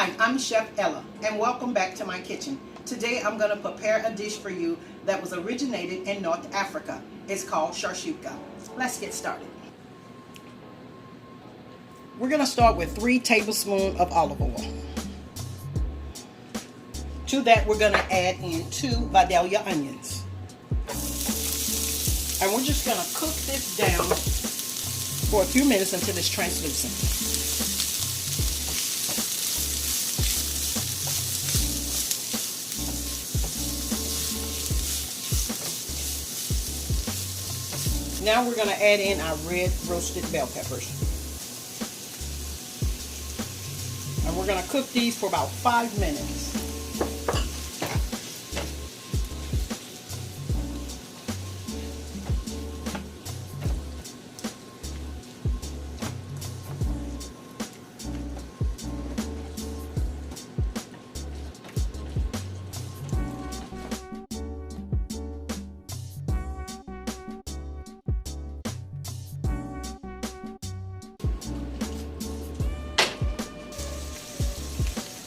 Hi, I'm Chef Ella, and welcome back to my kitchen. Today I'm going to prepare a dish for you that was originated in North Africa. It's called Shakshuka. Let's get started. We're going to start with 3 tablespoons of olive oil. To that we're going to add in 2 Vidalia onions. And we're just going to cook this down for a few minutes until it's translucent. Now we're going to add in our red roasted bell peppers. And we're going to cook these for about 5 minutes.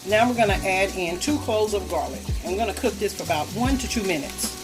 Now we're going to add in 2 cloves of garlic. I'm going to cook this for about 1 to 2 minutes.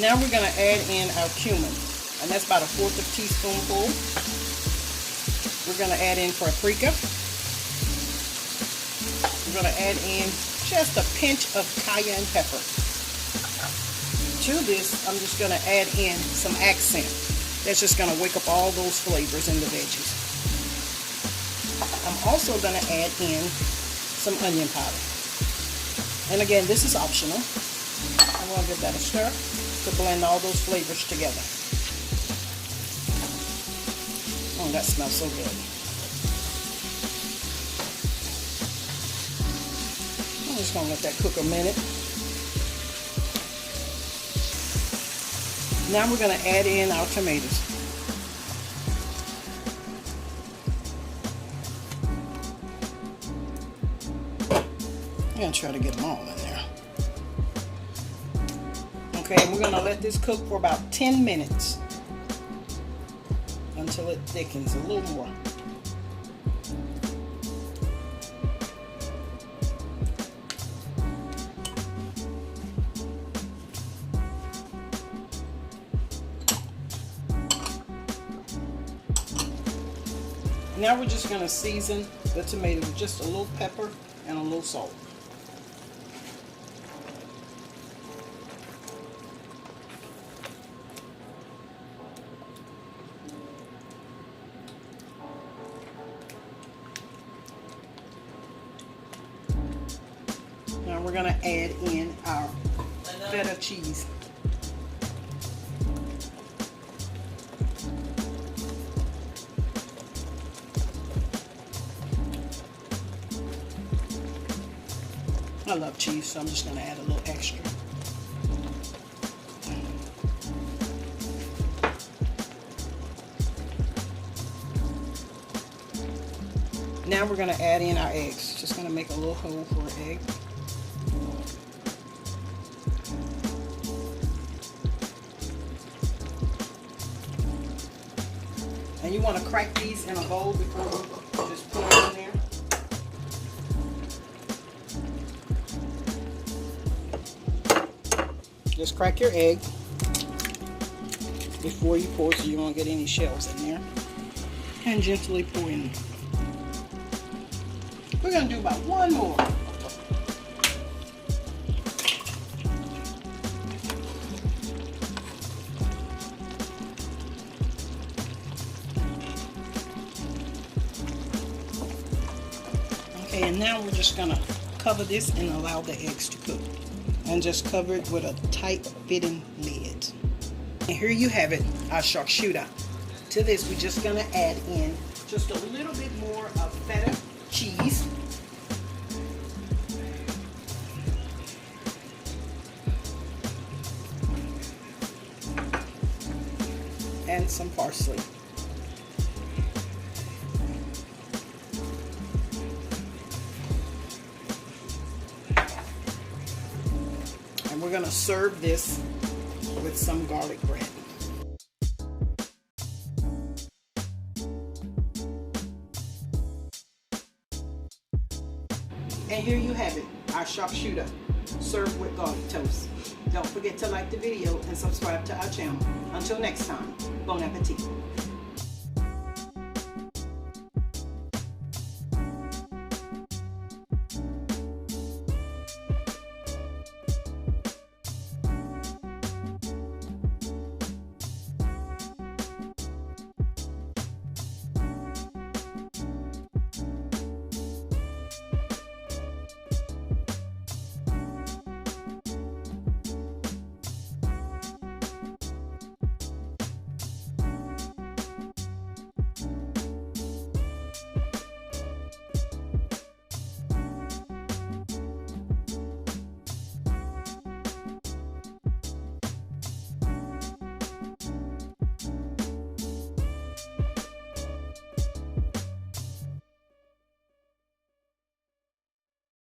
Now we're going to add in our cumin, and that's about 1/4 teaspoonful. We're going to add in paprika. We're going to add in just a pinch of cayenne pepper. To this, I'm just going to add in some accent. That's just going to wake up all those flavors in the veggies. I'm also going to add in some onion powder. And again, this is optional. I'm going to give that a stir to blend all those flavors together. Oh, that smells so good. I'm just going to let that cook a minute. Now we're going to add in our tomatoes. I'm going to try to get them all in there. Okay, and we're going to let this cook for about 10 minutes until it thickens a little more. Now we're just going to season the tomato with just a little pepper and a little salt. Now we're going to add in our feta cheese. I love cheese, so I'm just going to add a little extra. Now we're going to add in our eggs. Just going to make a little hole for an egg. And you want to crack these in a bowl before you just pour it in there. Just crack your egg before you pour so you won't get any shells in there. And gently pour in. We're going to do about 1 more. Okay, and now we're just going to cover this and allow the eggs to cook. And just cover it with a tight fitting lid. And here you have it, our shakshuka. To this, we're just going to add in just a little bit more of feta cheese. and some parsley. And we're going to serve this with some garlic bread. And here you have it, our shakshuka served with garlic toast. Don't forget to like the video and subscribe to our channel. Until next time, bon appetit.